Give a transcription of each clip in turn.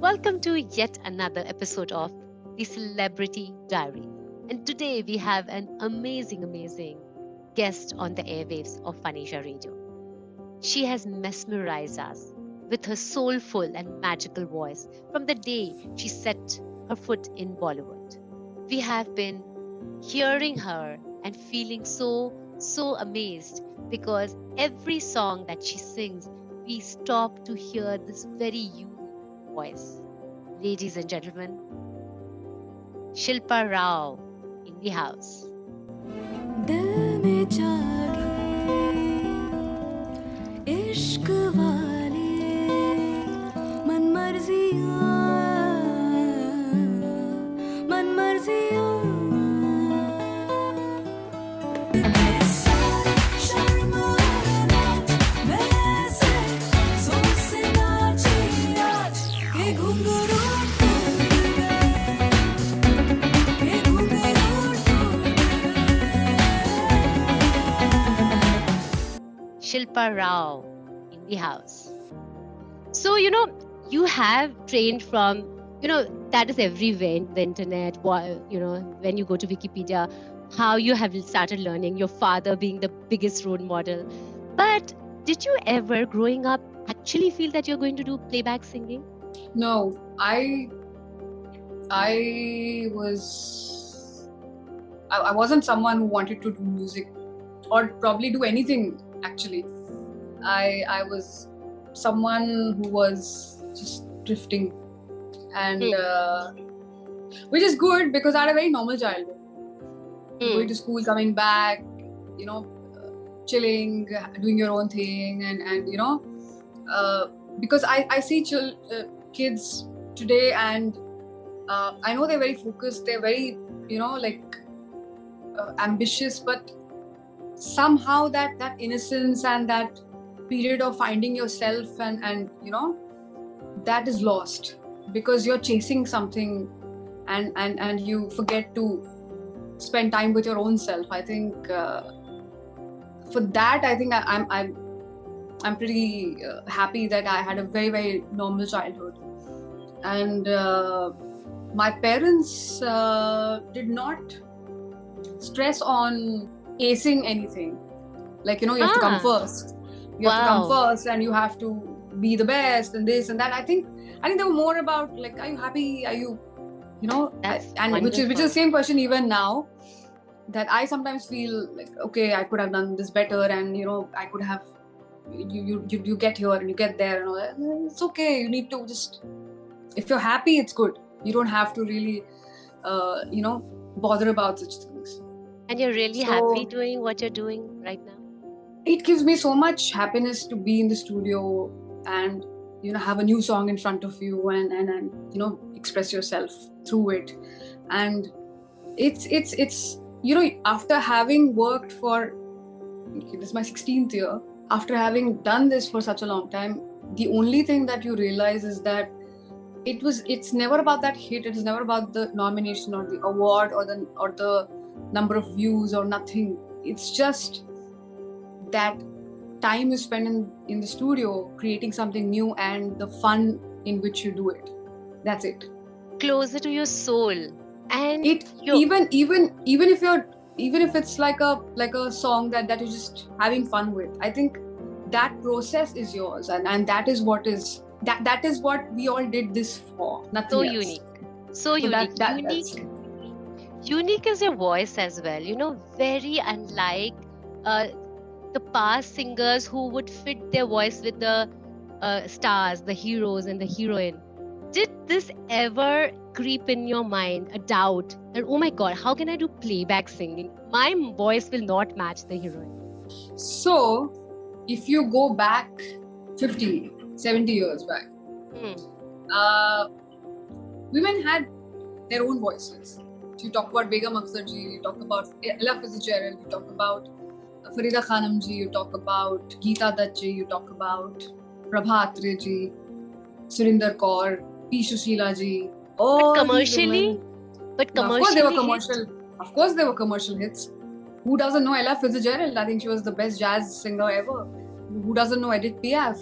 Welcome to yet another episode of the Celebrity Diaries. And today we have an amazing guest on the airwaves of FunAsia Radio. She has mesmerized us with her soulful and magical voice from the day she set her foot in Bollywood. We have been hearing her and feeling so amazed because every song that she sings, we stop to hear this very unique voice. Ladies and gentlemen, Shilpa Rao in the house. दिल में जागे इश्क वाले मन मर्जियाँ Shilpa Rao in the house. So, you have trained from, that is everywhere in the internet, when you go to Wikipedia, how you have started learning, your father being the biggest role model. But did you ever, growing up, actually feel that you're going to do playback singing? No, I wasn't someone who wanted to do music or probably do anything actually. I was someone who was just drifting and which is good because I had a very normal childhood. Going to school, coming back, chilling, doing your own thing and because I see kids today and I know they're very focused, they're very ambitious, but somehow that innocence and that period of finding yourself and that is lost because you're chasing something and you forget to spend time with your own self. I think for that I think I'm pretty happy that I had a very normal childhood and my parents did not stress on acing anything, like you have to come first, you have to come first and you have to be the best and this and that. I think they were more about like, are you happy, are you which is the same question even now, that I sometimes feel like, okay, I could have done this better and I could have, you get here and you get there and all that. It's okay, you need to just, if you're happy, it's good. You don't have to really bother about such things. And you're really happy doing what you're doing right now? It gives me so much happiness to be in the studio and have a new song in front of you and express yourself through it. And it's after having worked for, this is my 16th year, after having done this for such a long time, the only thing that you realize is that it's never about that hit, it is never about the nomination or the award or the number of views or nothing. It's just that time you spend in the studio creating something new and the fun in which you do it. That's it. Closer to your soul. And even if it's like a song that you're just having fun with, I think that process is yours and that is what we all did this for. Nothing so else. Unique. So unique. Unique is your voice as well, very unlike the past singers who would fit their voice with the stars, the heroes and the heroine. Did this ever creep in your mind, a doubt that, oh my God, how can I do playback singing? My voice will not match the heroine. So, if you go back 50, 70 years back, women had their own voices. You talk about Begum Akhtar ji, you talk about Ella Fitzgerald, you talk about Farida Khanum ji, you talk about Geeta Dutt ji, you talk about Prabha Atre ji, Surinder Kaur, P. Shushila ji. But commercially, of course they were commercial hits. Who doesn't know Ella Fitzgerald? I think she was the best jazz singer ever. Who doesn't know Edith Piaf,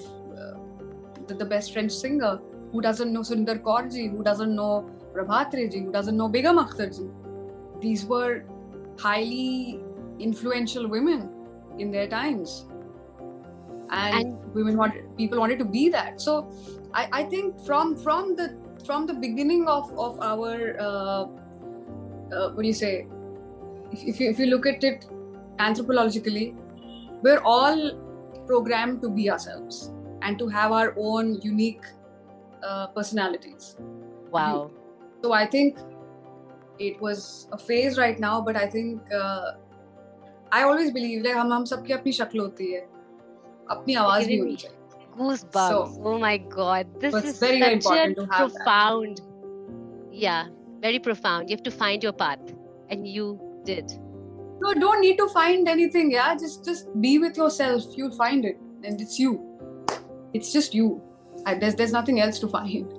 the best French singer? who doesn't know Sundar Kaur ji, who doesn't know Prabhatre ji, who doesn't know Begum Akhtar ji. These were highly influential women in their times, and people wanted to be that. So I think from the beginning of our what do you say, if you look at it anthropologically, we're all programmed to be ourselves and to have our own unique personalities. Wow. So I think it was a phase right now, but I think I always believe that हम सबकी अपनी शक्ल होती है, अपनी आवाज भी होनी चाहिए. Goosebumps. So, oh my God. This it's is very, very such a important to have profound. Yeah, very profound. You have to find your path. And you did. No, don't need to find anything, yeah. Just be with yourself. You'll find it. And it's you. It's just you. There's nothing else to find.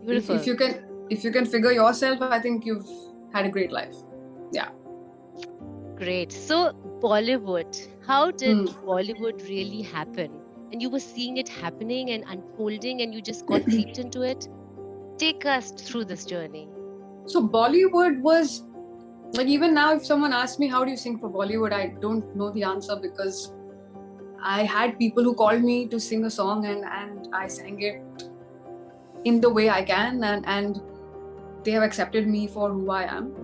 Beautiful. If you can figure yourself, I think you've had a great life. Yeah. Great. So Bollywood, how did Bollywood really happen? And you were seeing it happening and unfolding, and you just got seeped into it. Take us through this journey. So Bollywood was like, even now, if someone asks me how do you sing for Bollywood, I don't know the answer, because I had people who called me to sing a song, and I sang it in the way I can, and they have accepted me for who I am.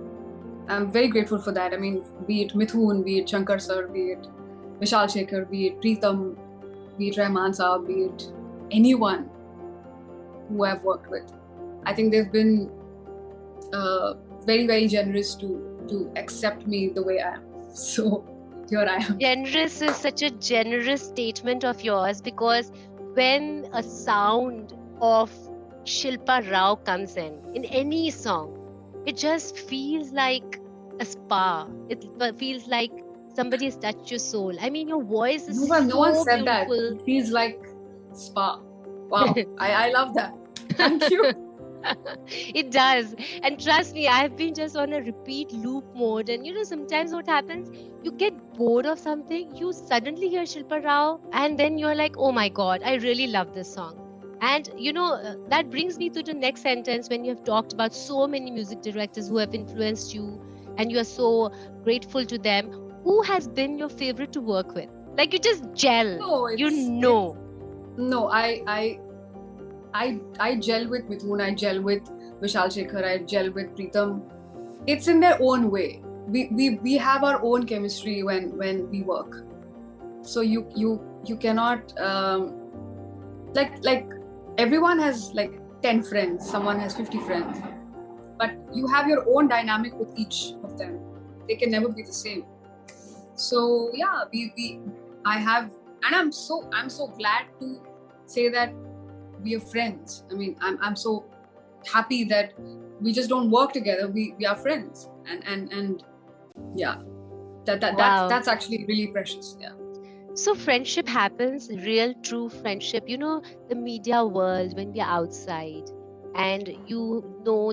I'm very grateful for that. I mean, be it Mithoon, be it Shankar sir, be it Vishal Shekhar, be it Preetham, be it Rahman Saab, be it anyone who I've worked with. I think they've been very, very generous to accept me the way I am. So here I am. Generous is such a generous statement of yours, because when a sound of Shilpa Rao comes in any song, it just feels like a spa. It feels like somebody has touched your soul. I mean, your voice is No one said beautiful. that. It feels like spa. Wow. I love that. Thank you. It does. And trust me, I've been just on a repeat loop mode. And sometimes what happens, you get bored of something, you suddenly hear Shilpa Rao, and then you're like, oh my God, I really love this song. And that brings me to the next sentence, when you have talked about so many music directors who have influenced you, and you are so grateful to them. Who has been your favorite to work with? Like, you just gel. No, I gel with Mithoon, I gel with Vishal Shekhar, I gel with Preetham. It's in their own way. We have our own chemistry when we work. So you cannot like everyone has like 10 friends, someone has 50 friends, but you have your own dynamic with each of them. They can never be the same. So yeah, I have, and I'm so glad to say that we are friends. I mean, I'm so happy that we just don't work together. We are friends, and yeah, that's actually really precious. Yeah. So friendship happens, real true friendship. The media world, when we are outside, and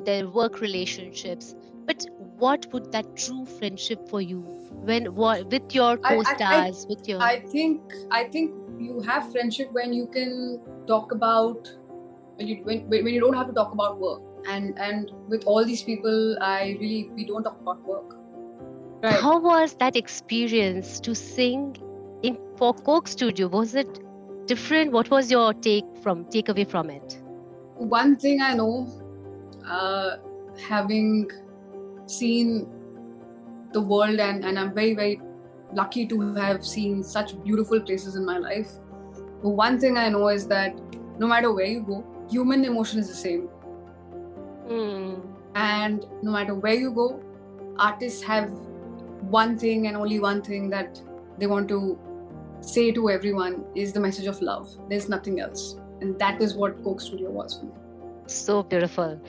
their work relationships. But what would that true friendship for you with your co-stars, with your? I think you have friendship when you can talk about when you don't have to talk about work. And with all these people, we don't talk about work. Right. How was that experience to sing for Coke Studio? Was it different? What was your takeaway from it? One thing I know, having seen the world, and I'm very, very lucky to have seen such beautiful places in my life. The one thing I know is that no matter where you go, human emotion is the same. And no matter where you go, artists have one thing and only one thing that they want to say to everyone is the message of love. There's nothing else. And that is what Coke Studio was for me. So beautiful.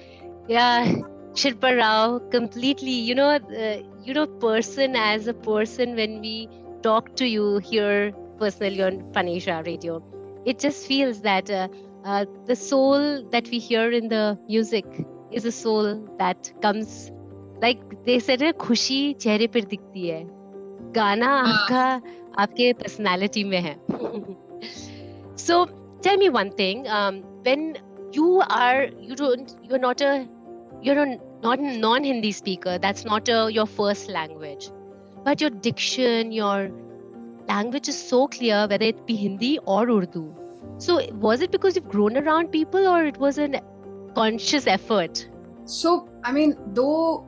Yeah, Shilpa Rao, completely, person as a person, when we talk to you here personally on FunAsia Radio, it just feels that the soul that we hear in the music is a soul that comes, like they said, खुशी चेहरे पर दिखती है, गाना आपके personality में है. So tell me one thing, when you're not a non-Hindi speaker. That's not your first language. But your diction, your language is so clear, whether it be Hindi or Urdu. So was it because you've grown around people, or it was a conscious effort? So I mean, though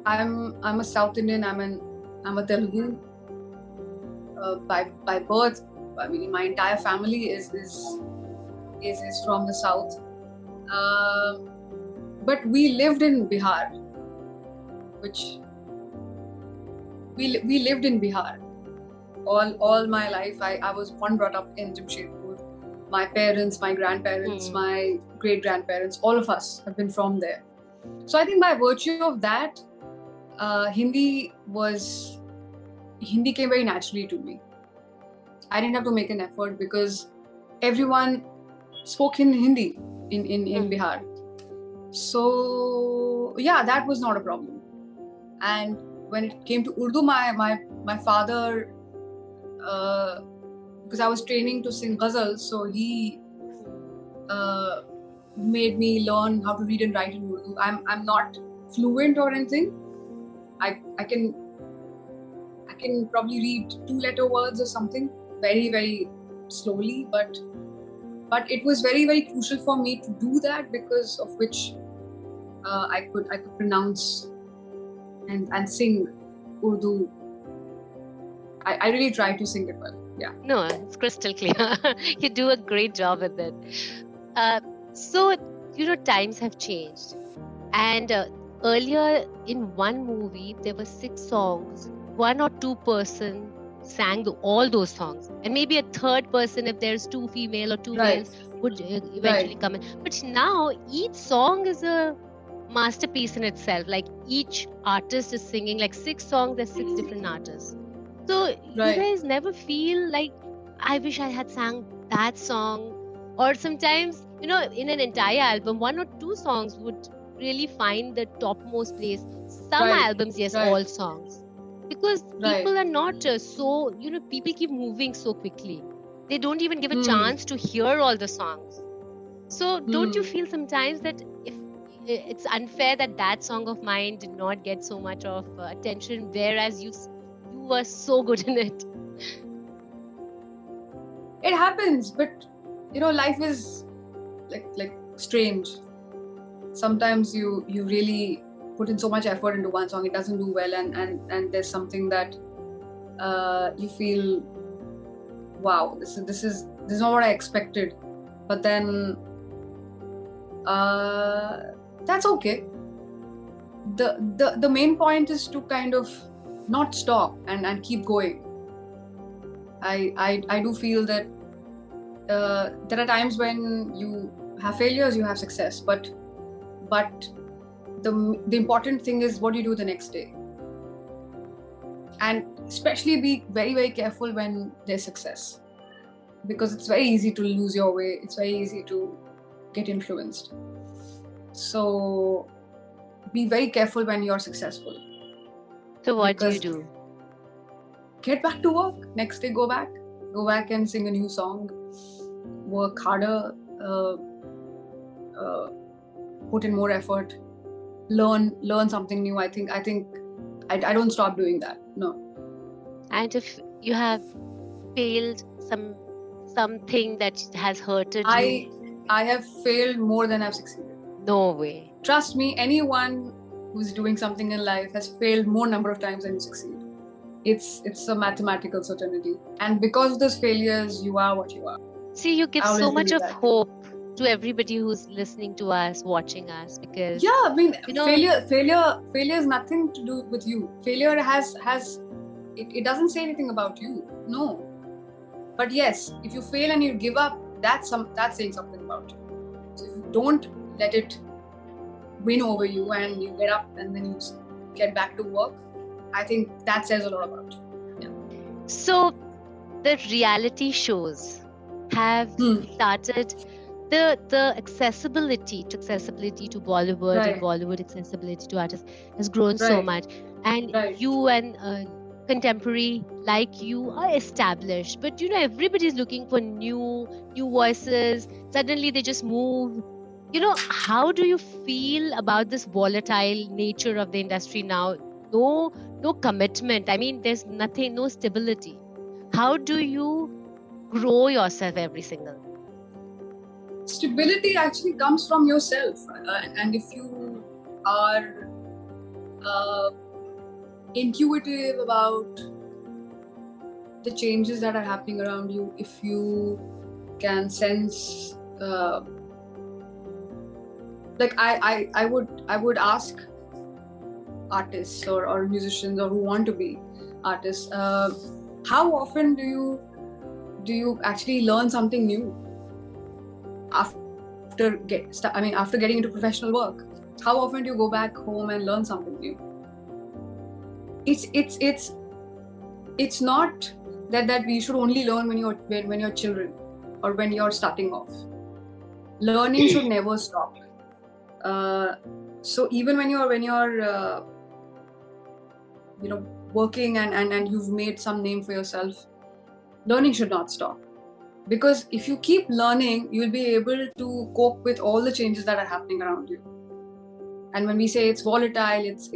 I'm a South Indian, I'm a Telugu by birth. I mean, my entire family is from the south. But we lived in Bihar, which we lived in Bihar all my life. I was born, brought up in Jamshedpur. My parents, my grandparents, my great grandparents, all of us have been from there. So I think by virtue of that, Hindi came very naturally to me. I didn't have to make an effort because everyone spoke in Hindi in Bihar. So yeah, that was not a problem. And when it came to Urdu, my father, because I was training to sing ghazals, so he made me learn how to read and write in Urdu. I'm not fluent or anything. I can probably read 2-letter words or something very, very slowly, but it was very, very crucial for me to do that, because of which I could pronounce and sing Urdu. I really try to sing it well. Yeah. No, it's crystal clear. You do a great job with it. So, times have changed. And earlier in one movie, there were 6 songs. 1 or 2 person sang all those songs. And maybe a third person, if there's 2 female or 2 males, would eventually come in. But now each song is a masterpiece in itself. Like each artist is singing like 6 songs, there's 6 different artists. So you guys never feel like, I wish I had sang that song? Or sometimes, in an entire album, 1 or 2 songs would really find the topmost place. Some albums, yes, all songs. Because people are not so, people keep moving so quickly. They don't even give a chance to hear all the songs. So don't you feel sometimes that if it's unfair that song of mine did not get so much of attention, whereas you were so good in it? It happens, but life is like strange. Sometimes you really put in so much effort into one song, it doesn't do well, and there's something that you feel, wow, this is not what I expected. But then that's okay. The main point is to kind of not stop and keep going. I do feel that there are times when you have failures, you have success, but the important thing is what you do the next day. And especially be very, very careful when there's success, because it's very easy to lose your way. It's very easy to get influenced. So be very careful when you're successful. So what do you do? Get back to work. Next day, go back and sing a new song. Work harder. Put in more effort. Learn something new. I think I don't stop doing that. No. And if you have failed something that has hurted you, I have failed more than I've succeeded. No way. Trust me, anyone who's doing something in life has failed more number of times than you succeed. It's a mathematical certainty. And because of those failures, you are what you are. See, you give so much of hope to everybody who's listening to us, watching us, because failure is nothing to do with you. Failure has it doesn't say anything about you. No. But yes, if you fail and you give up, that's saying something about you. So if you don't let it win over you and you get up and then you get back to work, I think that says a lot about you. Yeah. So the reality shows have started. The accessibility to Bollywood and Bollywood accessibility to artists has grown so much. And you and contemporary like you are established, but everybody's looking for new voices. Suddenly they just move. How do you feel about this volatile nature of the industry now? No commitment. I mean, there's nothing, no stability. How do you grow yourself every single? Stability actually comes from yourself, and if you are intuitive about the changes that are happening around you, if you can sense, like I would ask artists or musicians or who want to be artists, how often do you actually learn something new after getting into professional work? How often do you go back home and learn something new? It's not that we should only learn when you're children or when you're starting off. Learning should never stop. So even when you're working and you've made some name for yourself, learning should not stop. Because if you keep learning, you'll be able to cope with all the changes that are happening around you. And when we say it's volatile, it's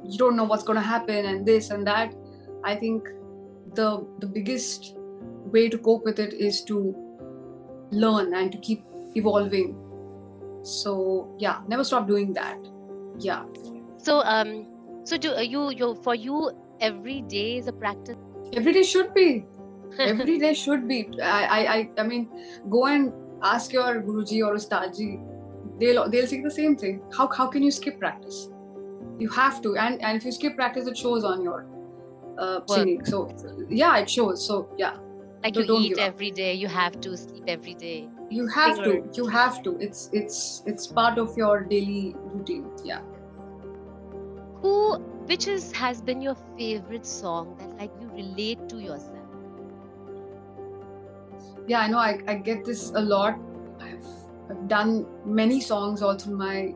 you don't know what's going to happen and this and that. I think the biggest way to cope with it is to learn and to keep evolving. So yeah, never stop doing that. Yeah. So do you for you every day is a practice? Every day should be. Every day should be. I mean, go and ask your Guruji or Ustadji. They'll say the same thing. How can you skip practice? You have to, and if you skip practice, it shows on your singing. So yeah, it shows. So yeah, like don't you eat give up. every day, you have to sleep every day. You have Singer. to. You have to. It's part of your daily routine. Yeah. Which has been your favorite song that like you relate to yourself? Yeah, I know. I get this a lot. I've done many songs all through my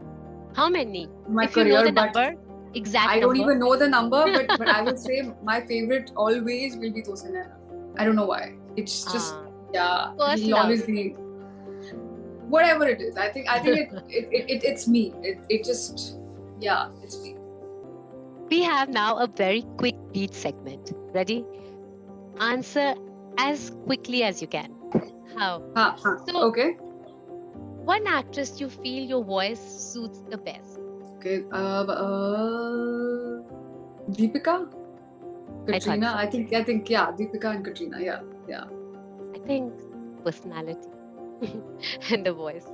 How many? If career, you know the but number, exact I number. don't even know the number. But I would say my favorite always will be Tose Naina. I don't know why. It's just yeah. First It'll love. always be whatever it is. I think it's me. It just yeah, it's me. We have now a very quick beat segment. Ready? Answer as quickly as you can. How? So, Okay. one actress you feel your voice suits the best? Okay. Deepika, Katrina. I think yeah. Deepika and Katrina. Yeah. I think personality and the voice.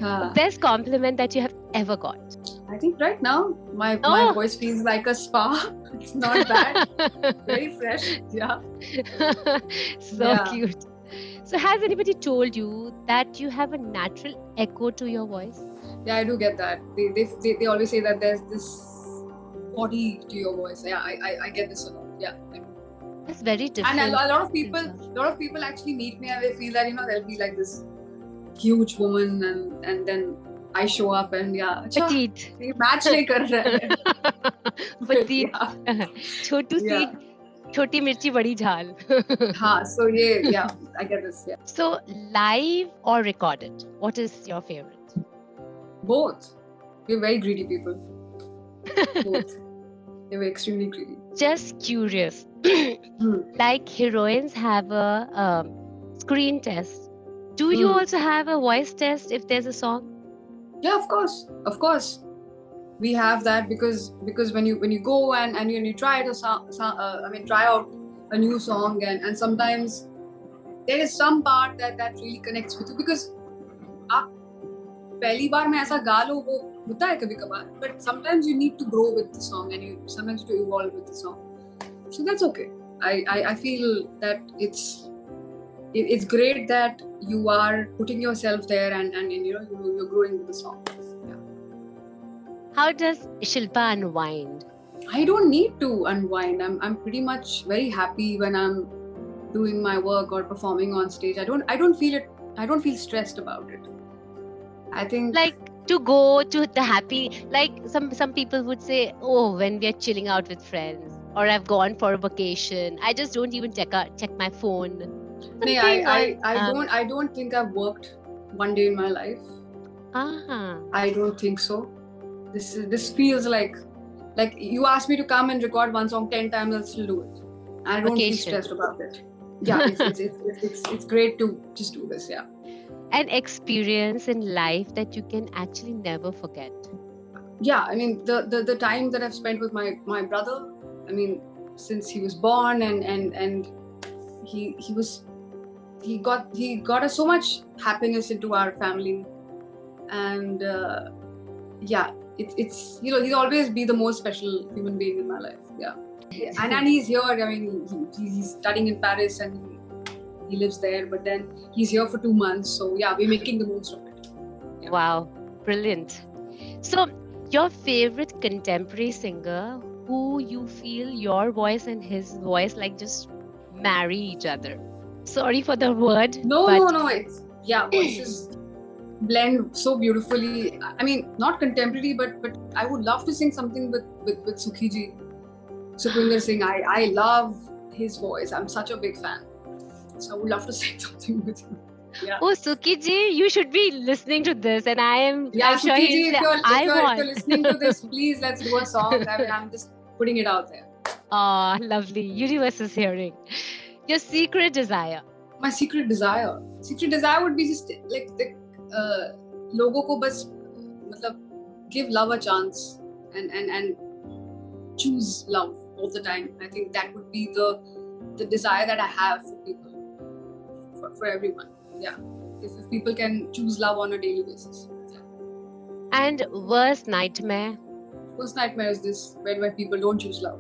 Ah. Best compliment that you have ever got? I think right now my Oh. voice feels like a spa. It's not bad. Very fresh. Yeah. So Yeah. cute. So has anybody told you that you have a natural echo to your voice? Yeah, I do get that. They always say that there's this body to your voice. Yeah, I get this a lot. Yeah. I do. That's very different. And a lot of people actually meet me and they feel that they'll be like this huge woman and then I show up and yeah. अच्छा, Petite. ये match नहीं कर रहा है. Petite. Yeah. छोटू सी Yeah. छोटी मिर्ची बड़ी झाल. हाँ, so yeah, I get this. Yeah. So live or recorded? What is your favorite? Both. We're very greedy people. Both. They were extremely greedy. Just curious. Hmm. Like heroines have a screen test. Do you also have a voice test if there's a song? Yeah, of course. We have that because when you go and you try it try out a new song and sometimes there is some part that really connects with you because आप पहली बार में ऐसा गा लो वो होता है कभी कभार, but sometimes you need to grow with the song and you sometimes to evolve with the song, so that's okay. I feel that it's great that you are putting yourself there and you're growing with the song. How does Shilpa unwind? I don't need to unwind. I'm pretty much very happy when I'm doing my work or performing on stage. I don't feel stressed about it. I think Like to go to the happy, like some people would say, oh, when we are chilling out with friends or I've gone for a vacation. I just don't even check my phone. Nee, Something I don't think I've worked one day in my life. I don't think so. This feels like you asked me to come and record one song 10 times, I'll still do it. I don't feel Vacation. stressed about it. Yeah, it's great to just do this. Yeah. An experience in life that you can actually never forget. Yeah, I mean the time that I've spent with my brother, I mean, since he was born and he got us so much happiness into our family, and yeah, it's he'll always be the most special human being in my life. Yeah. And he's here. I mean, he's studying in Paris and he lives there, but then he's here for 2 months, so yeah, we're making the most of it. Yeah. Wow, brilliant. So, your favorite contemporary singer who you feel your voice and his voice like just marry each other? Sorry for the word. No, but it's voices blend so beautifully. I mean, not contemporary, but I would love to sing something with Sukhi ji, Sukhwinder Singh. I love his voice. I'm such a big fan, so I would love to sing something with him. Yeah. Oh, Suki ji, you should be listening to this, and I'm sure Suki ji, he'll say, if you're want. listening to this, please let's do a song. I mean, I'm just putting it out there. Oh, lovely. Universe is hearing. Your secret desire. My secret desire would be just like the लोगों को बस मतलब give love a chance and choose love all the time. I think that would be the desire that I have for people, for everyone. Yeah, if people can choose love on a daily basis. Yeah. And worst nightmare? Worst nightmare is this, when people don't choose love.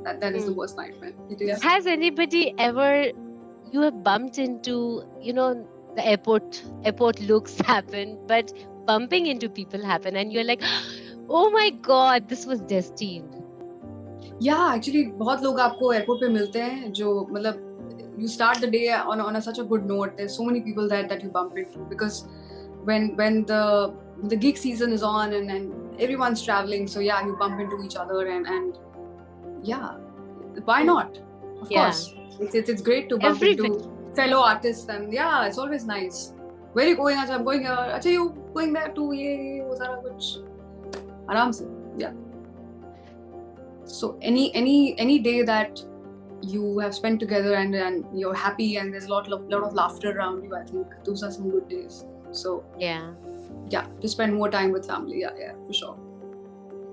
That is the worst nightmare. Yeah. Has anybody ever, you have bumped into, the airport looks happen, but bumping into people happen and you're like, oh my God, this was destined. Yeah, actually बहुत लोग आपको airport पे मिलते हैं जो मतलब you start the day on such a good note. There's so many people that you bump into, because when the gig season is on and everyone's traveling, so yeah, you bump into each other and yeah, why not? Of course, it's great to bump into fellow artists, and yeah, it's always nice. Where are you going? I'm going here. Acha, you going there too? Ye wo sara kuch आराम से. Yeah. So any day that you have spent together and you're happy and there's a lot of laughter around you, I think those are some good days. So yeah, to spend more time with family. Yeah, for sure.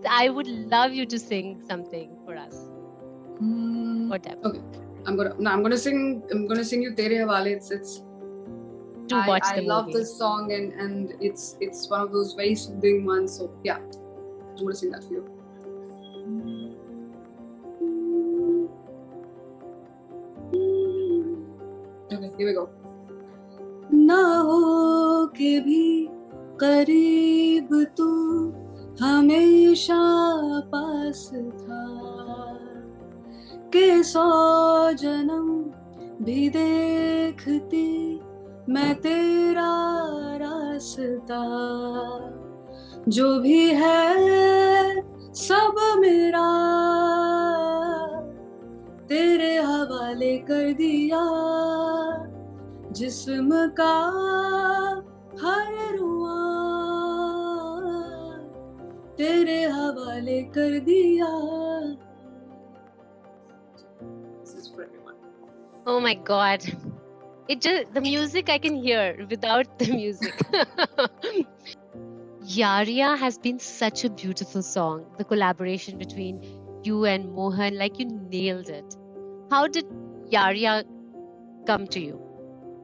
I would love you to sing something for us. Whatever. Okay, I'm gonna sing you Tere Hawale. It's to watch the movie. I love this song and it's one of those very soothing ones. So yeah, I'm gonna sing that for you. Okay, here we go. ना हो के भी करीब तू हमेशा पास था, के 100 जन्म भी देखती मैं तेरा रास्ता, जो भी है सब मेरा तेरे हवाले कर दिया, जिस्म का हर रुआ तेरे हवाले कर दिया. This is for everyone. Oh my God. The music I can hear without the music. Yaria has been such a beautiful song. The collaboration between you and Mohan, like you nailed it. How did Yaria come to you?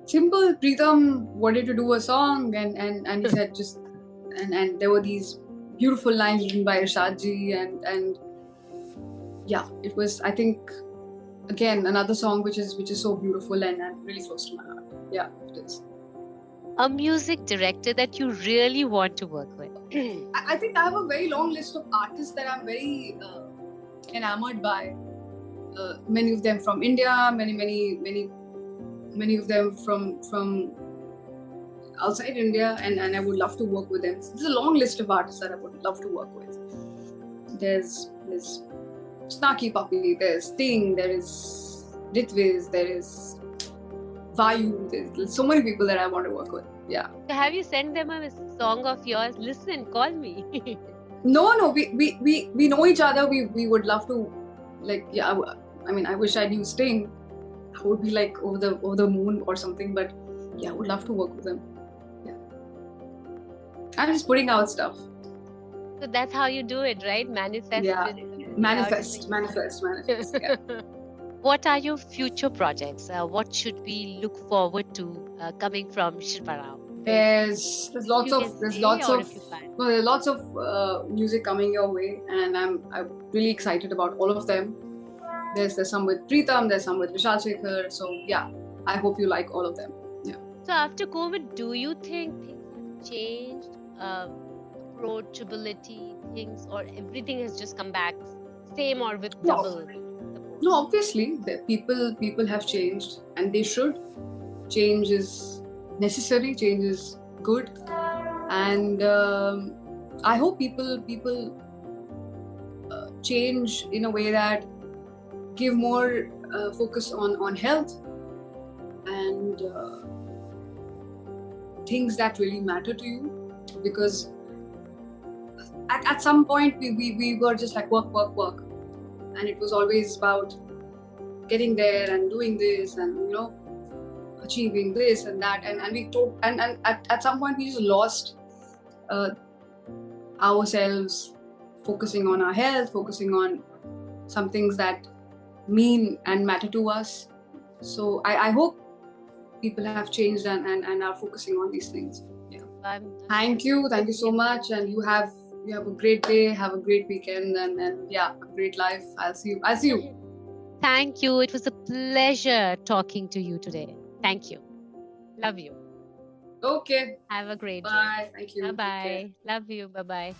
Simple. Preetham wanted to do a song and he said and there were these beautiful lines written by Irshad ji and yeah, it was, I think, again another song which is so beautiful and really close to my heart. Yeah, it is. A music director that you really want to work with? I think I have a very long list of artists that I'm very enamored by. Many of them from India, many of them from outside India, and I would love to work with them. There's a long list of artists that I would love to work with. There's Snarky Puppy, there's Sting, there is Ritviz, there is Vayu. There's so many people that I want to work with. Yeah. So have you sent them a song of yours? Listen, call me. No, we know each other. We would love to, like, yeah. I mean, I wish I knew Sting. I would be like over the moon or something. But yeah, I would love to work with them. Yeah. I'm just putting out stuff. So that's how you do it, right? Manifest Yeah. it. Manifest. Yeah. What are your future projects? What should we look forward to coming from Shilpa Rao? There's lots of music coming your way, and I'm really excited about all of them. There's some with Preetham, there's some with Vishal Shekhar. So yeah, I hope you like all of them. Yeah. So after COVID, do you think things have changed? Approachability things, or everything has just come back same or with No. double? No, obviously, the people have changed, and they should. Change is necessary. Change is good, and I hope people change in a way that give more focus on health and things that really matter to you, because at some point we were just like work, and it was always about getting there and doing this and achieving this and that, and at some point we just lost ourselves, focusing on our health, focusing on some things that mean and matter to us. So I hope people have changed and are focusing on these things. Yeah. Thank you so much, and you have a great day, have a great weekend, and yeah, a great life. I'll see you. Thank you. It was a pleasure talking to you today. Thank you. Love you. Okay. Have a great day. Bye. Thank you. Bye bye. Love you. Bye bye.